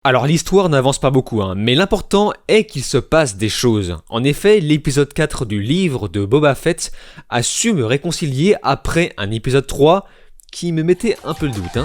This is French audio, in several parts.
Alors l'histoire n'avance pas beaucoup, mais l'important est qu'il se passe des choses. En effet, l'épisode 4 du livre de Boba Fett a su me réconcilier après un épisode 3 qui me mettait un peu le doute.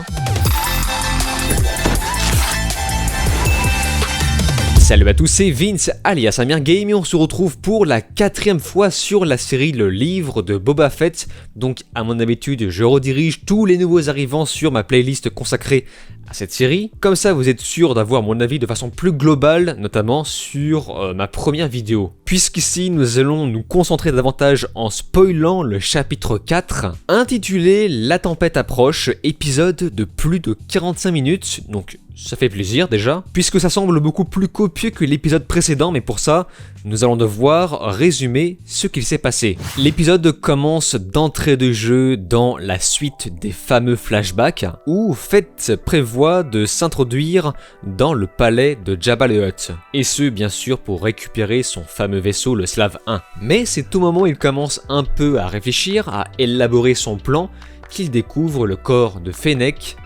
Salut à tous, c'est Vince alias Amir Game et on se retrouve pour la 4e fois sur la série Le Livre de Boba Fett. Donc à mon habitude, je redirige tous les nouveaux arrivants sur ma playlist consacrée à cette série. Comme ça, vous êtes sûr d'avoir mon avis de façon plus globale, notamment sur ma première vidéo. Puisqu'ici, nous allons nous concentrer davantage en spoilant le chapitre 4, intitulé La tempête approche, épisode de plus de 45 minutes, donc ça fait plaisir déjà, puisque ça semble beaucoup plus copieux que l'épisode précédent, mais pour ça, nous allons devoir résumer ce qu'il s'est passé. L'épisode commence d'entrée de jeu dans la suite des fameux flashbacks, où Fett prévoit de s'introduire dans le palais de Jabba the Hutt, et ce bien sûr pour récupérer son fameux vaisseau, le Slave 1. Mais c'est au moment où il commence un peu à réfléchir, à élaborer son plan, qu'il découvre le corps de Fennec,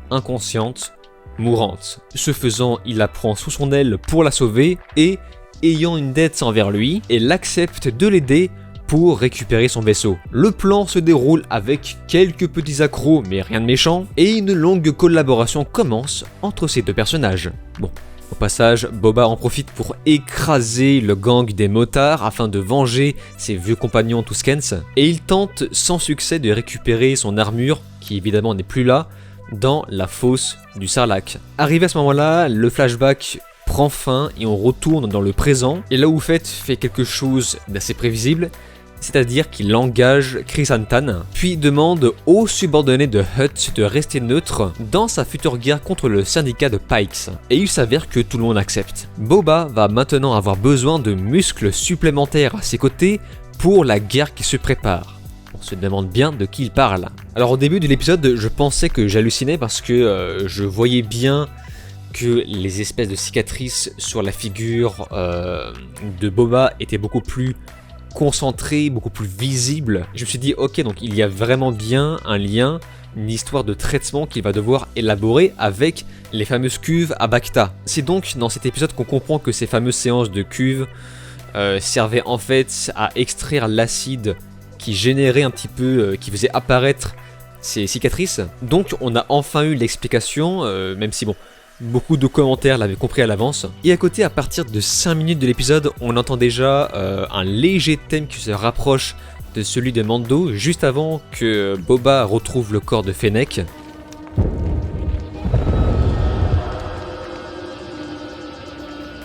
inconsciente, mourante. Ce faisant, il la prend sous son aile pour la sauver et, ayant une dette envers lui, elle accepte de l'aider pour récupérer son vaisseau. Le plan se déroule avec quelques petits accros mais rien de méchant et une longue collaboration commence entre ces deux personnages. Bon. Au passage, Boba en profite pour écraser le gang des motards afin de venger ses vieux compagnons Tuskens et il tente sans succès de récupérer son armure, qui évidemment n'est plus là, dans la fosse du Sarlacc. Arrivé à ce moment-là, le flashback prend fin et on retourne dans le présent, et là où Fett fait quelque chose d'assez prévisible, c'est-à-dire qu'il engage Chrysanthemum, puis demande aux subordonnés de Hutt de rester neutres dans sa future guerre contre le syndicat de Pikes. Et il s'avère que tout le monde accepte. Boba va maintenant avoir besoin de muscles supplémentaires à ses côtés pour la guerre qui se prépare. On se demande bien de qui il parle. Alors au début de l'épisode, je pensais que j'hallucinais parce que je voyais bien que les espèces de cicatrices sur la figure de Boba étaient beaucoup plus concentrées, beaucoup plus visibles. Je me suis dit ok, donc il y a vraiment bien un lien, une histoire de traitement qu'il va devoir élaborer avec les fameuses cuves à Bacta. C'est donc dans cet épisode qu'on comprend que ces fameuses séances de cuves servaient en fait à extraire l'acide qui générait un petit peu, qui faisait apparaître ces cicatrices. Donc on a enfin eu l'explication, même si bon, beaucoup de commentaires l'avaient compris à l'avance. Et à côté, à partir de 5 minutes de l'épisode, on entend déjà un léger thème qui se rapproche de celui de Mando, juste avant que Boba retrouve le corps de Fennec.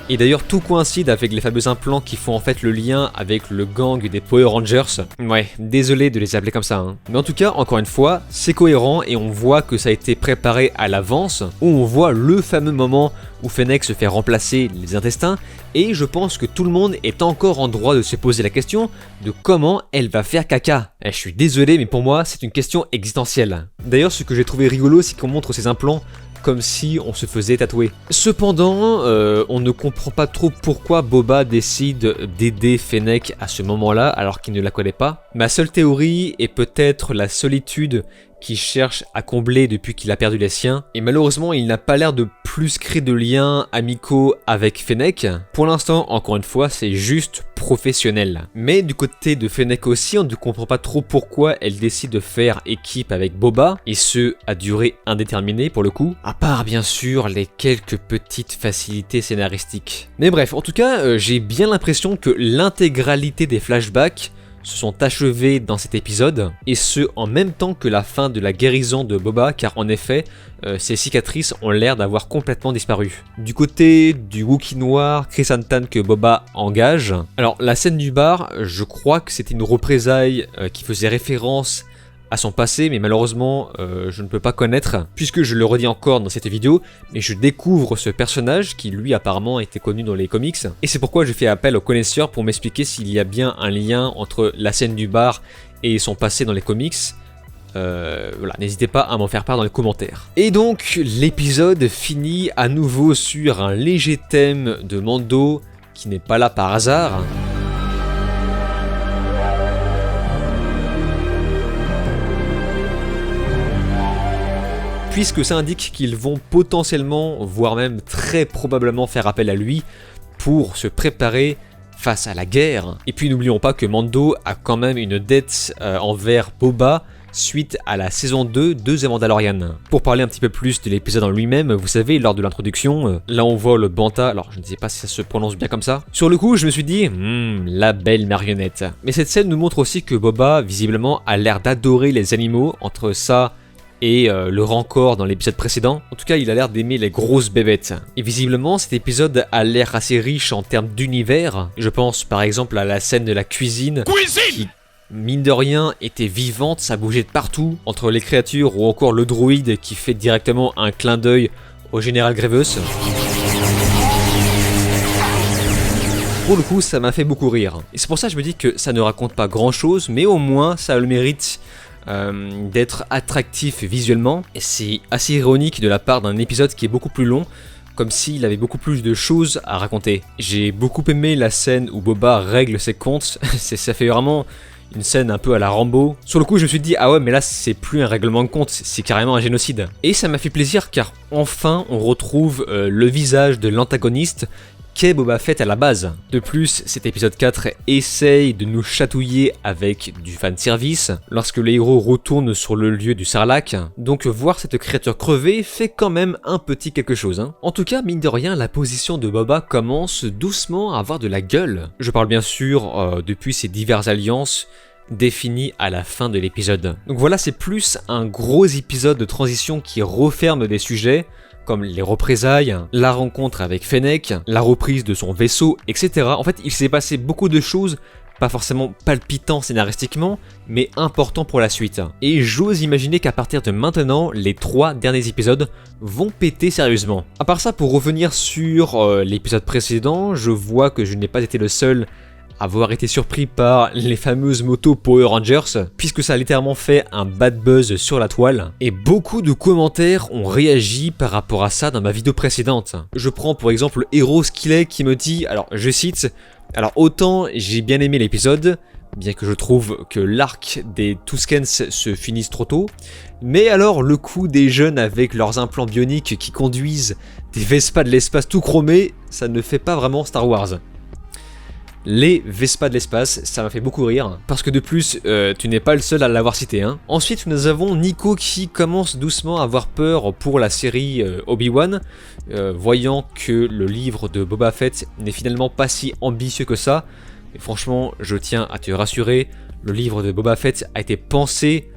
Et d'ailleurs tout coïncide avec les fameux implants qui font en fait le lien avec le gang des Power Rangers. Ouais, désolé de les appeler comme ça. Mais en tout cas, encore une fois, c'est cohérent et on voit que ça a été préparé à l'avance, où on voit le fameux moment où Fennec se fait remplacer les intestins, et je pense que tout le monde est encore en droit de se poser la question de comment elle va faire caca. Je suis désolé, mais pour moi, c'est une question existentielle. D'ailleurs, ce que j'ai trouvé rigolo, c'est qu'on montre ces implants comme si on se faisait tatouer. Cependant, on ne comprend pas trop pourquoi Boba décide d'aider Fennec à ce moment-là, alors qu'il ne la connaît pas. Ma seule théorie est peut-être la solitude qu'il cherche à combler depuis qu'il a perdu les siens. Et malheureusement, il n'a pas l'air de plus créer de liens amicaux avec Fennec. Pour l'instant, encore une fois, c'est juste professionnel. Mais du côté de Fennec aussi, on ne comprend pas trop pourquoi elle décide de faire équipe avec Boba, et ce, à durée indéterminée pour le coup, à part bien sûr les quelques petites facilités scénaristiques. Mais bref, en tout cas, j'ai bien l'impression que l'intégralité des flashbacks se sont achevés dans cet épisode, et ce en même temps que la fin de la guérison de Boba, car en effet, ses cicatrices ont l'air d'avoir complètement disparu. Du côté du Wookiee noir, Chrysanthemum que Boba engage, alors la scène du bar, je crois que c'était une représaille qui faisait référence à son passé, mais malheureusement je ne peux pas connaître, puisque je le redis encore dans cette vidéo, mais je découvre ce personnage qui lui apparemment était connu dans les comics, et c'est pourquoi je fais appel aux connaisseurs pour m'expliquer s'il y a bien un lien entre la scène du bar et son passé dans les comics. Voilà, n'hésitez pas à m'en faire part dans les commentaires. Et donc l'épisode finit à nouveau sur un léger thème de Mando qui n'est pas là par hasard. puisque ça indique qu'ils vont potentiellement, voire même très probablement faire appel à lui pour se préparer face à la guerre. Et puis n'oublions pas que Mando a quand même une dette envers Boba suite à la saison 2 de The Mandalorian. Pour parler un petit peu plus de l'épisode en lui-même, vous savez, lors de l'introduction, là on voit le Banta, alors je ne sais pas si ça se prononce bien comme ça. Sur le coup, je me suis dit, la belle marionnette. Mais cette scène nous montre aussi que Boba, visiblement, a l'air d'adorer les animaux, entre ça et le Rancor dans l'épisode précédent. En tout cas, il a l'air d'aimer les grosses bébêtes. Et visiblement, cet épisode a l'air assez riche en termes d'univers. Je pense par exemple à la scène de la cuisine. Qui, mine de rien, était vivante, ça bougeait de partout, entre les créatures ou encore le droïde qui fait directement un clin d'œil au général Grievous. Pour le coup, ça m'a fait beaucoup rire. Et c'est pour ça que je me dis que ça ne raconte pas grand chose, mais au moins ça a le mérite d'être attractif visuellement. Et c'est assez ironique de la part d'un épisode qui est beaucoup plus long, comme s'il avait beaucoup plus de choses à raconter. J'ai beaucoup aimé la scène où Boba règle ses comptes, ça fait vraiment une scène un peu à la Rambo. Sur le coup, je me suis dit, ah ouais, mais là, c'est plus un règlement de compte, c'est carrément un génocide. Et ça m'a fait plaisir, car enfin, on retrouve le visage de l'antagoniste qu'est Boba Fett à la base. De plus, cet épisode 4 essaye de nous chatouiller avec du fanservice lorsque les héros retournent sur le lieu du Sarlacc, donc voir cette créature crever fait quand même un petit quelque chose. En tout cas, mine de rien, la position de Boba commence doucement à avoir de la gueule. Je parle bien sûr depuis ses diverses alliances définies à la fin de l'épisode. Donc voilà, c'est plus un gros épisode de transition qui referme des sujets, comme les représailles, la rencontre avec Fennec, la reprise de son vaisseau, etc. En fait, il s'est passé beaucoup de choses, pas forcément palpitants scénaristiquement, mais importants pour la suite. Et j'ose imaginer qu'à partir de maintenant, les 3 derniers épisodes vont péter sérieusement. À part ça, pour revenir sur l'épisode précédent, je vois que je n'ai pas été le seul avoir été surpris par les fameuses motos Power Rangers, puisque ça a littéralement fait un bad buzz sur la toile, et beaucoup de commentaires ont réagi par rapport à ça dans ma vidéo précédente. Je prends pour exemple Hero Skillet qui me dit, alors je cite, alors autant j'ai bien aimé l'épisode, bien que je trouve que l'arc des Tuskens se finisse trop tôt, mais alors le coup des jeunes avec leurs implants bioniques qui conduisent des Vespa de l'espace tout chromés, ça ne fait pas vraiment Star Wars. Les Vespa de l'espace, ça m'a fait beaucoup rire, parce que de plus, tu n'es pas le seul à l'avoir cité. Ensuite, nous avons Nico qui commence doucement à avoir peur pour la série Obi-Wan, voyant que le livre de Boba Fett n'est finalement pas si ambitieux que ça. Et franchement, je tiens à te rassurer, le livre de Boba Fett a été pensé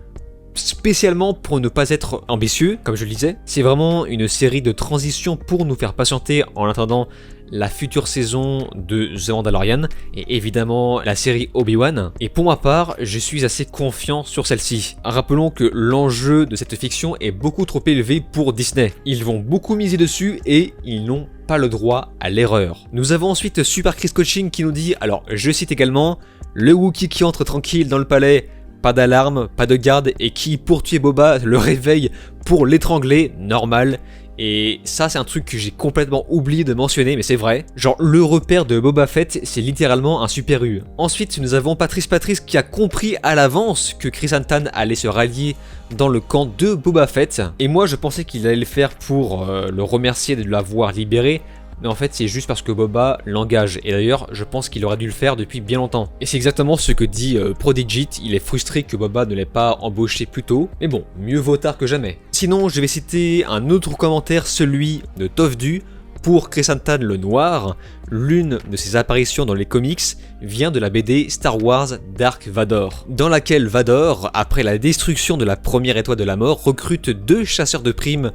spécialement pour ne pas être ambitieux, comme je le disais. C'est vraiment une série de transitions pour nous faire patienter en attendant la future saison de The Mandalorian et évidemment la série Obi-Wan. Et pour ma part, je suis assez confiant sur celle-ci. Rappelons que l'enjeu de cette fiction est beaucoup trop élevé pour Disney. Ils vont beaucoup miser dessus et ils n'ont pas le droit à l'erreur. Nous avons ensuite Super Chris Coaching qui nous dit, alors je cite également, le Wookiee qui entre tranquille dans le palais, pas d'alarme, pas de garde, et qui, pour tuer Boba, le réveille pour l'étrangler, normal. Et ça, c'est un truc que j'ai complètement oublié de mentionner, mais c'est vrai. Genre, le repère de Boba Fett, c'est littéralement un super U. Ensuite, nous avons Patrice qui a compris à l'avance que Chris-Antan allait se rallier dans le camp de Boba Fett. Et moi, je pensais qu'il allait le faire pour le remercier de l'avoir libéré. Mais en fait c'est juste parce que Boba l'engage, et d'ailleurs je pense qu'il aurait dû le faire depuis bien longtemps. Et c'est exactement ce que dit Prodigit, il est frustré que Boba ne l'ait pas embauché plus tôt, mais bon, mieux vaut tard que jamais. Sinon je vais citer un autre commentaire, celui de Tofdu, pour Chrysanthemum le Noir. L'une de ses apparitions dans les comics vient de la BD Star Wars Dark Vador, dans laquelle Vador, après la destruction de la première étoile de la mort, recrute 2 chasseurs de primes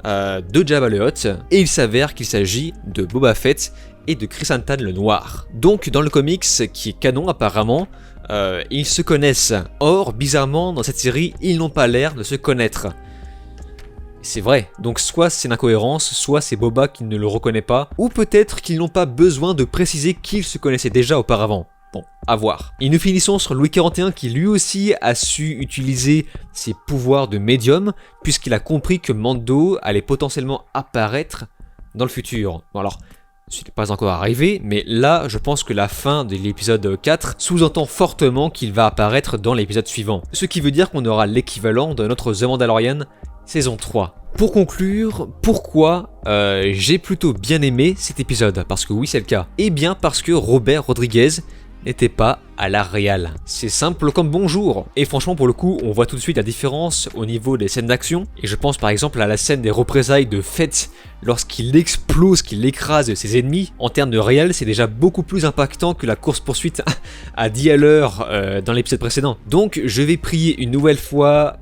de Jabba le Hutt, et il s'avère qu'il s'agit de Boba Fett et de Chrysanthemum le Noir. Donc dans le comics, qui est canon apparemment, ils se connaissent. Or, bizarrement, dans cette série, ils n'ont pas l'air de se connaître. C'est vrai, donc soit c'est une incohérence, soit c'est Boba qui ne le reconnaît pas, ou peut-être qu'ils n'ont pas besoin de préciser qu'ils se connaissaient déjà auparavant. Bon, à voir. Et nous finissons sur Louis XLI qui lui aussi a su utiliser ses pouvoirs de médium, puisqu'il a compris que Mando allait potentiellement apparaître dans le futur. Bon alors, ce n'est pas encore arrivé, mais là, je pense que la fin de l'épisode 4 sous-entend fortement qu'il va apparaître dans l'épisode suivant. Ce qui veut dire qu'on aura l'équivalent de notre The Mandalorian saison 3. Pour conclure, pourquoi j'ai plutôt bien aimé cet épisode? Parce que oui, c'est le cas. Eh bien parce que Robert Rodriguez n'était pas à la réal. C'est simple comme bonjour. Et franchement, pour le coup, on voit tout de suite la différence au niveau des scènes d'action. Et je pense par exemple à la scène des représailles de Fett lorsqu'il explose, qu'il écrase ses ennemis. En termes de réel, c'est déjà beaucoup plus impactant que la course-poursuite à 10 à l'heure dans l'épisode précédent. Donc, je vais prier une nouvelle fois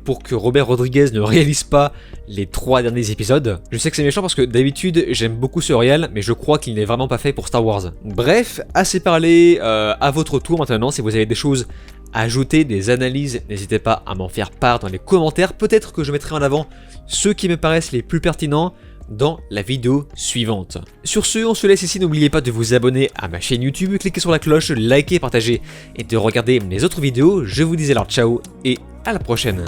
pour que Robert Rodriguez ne réalise pas les 3 derniers épisodes. Je sais que c'est méchant parce que d'habitude, j'aime beaucoup ce réel, mais je crois qu'il n'est vraiment pas fait pour Star Wars. Bref, assez parlé, à votre tour maintenant, si vous avez des choses à ajouter, des analyses, n'hésitez pas à m'en faire part dans les commentaires. Peut-être que je mettrai en avant ceux qui me paraissent les plus pertinents dans la vidéo suivante. Sur ce, on se laisse ici. N'oubliez pas de vous abonner à ma chaîne YouTube, cliquez sur la cloche, likez, partagez et de regarder mes autres vidéos. Je vous dis alors ciao et à la prochaine.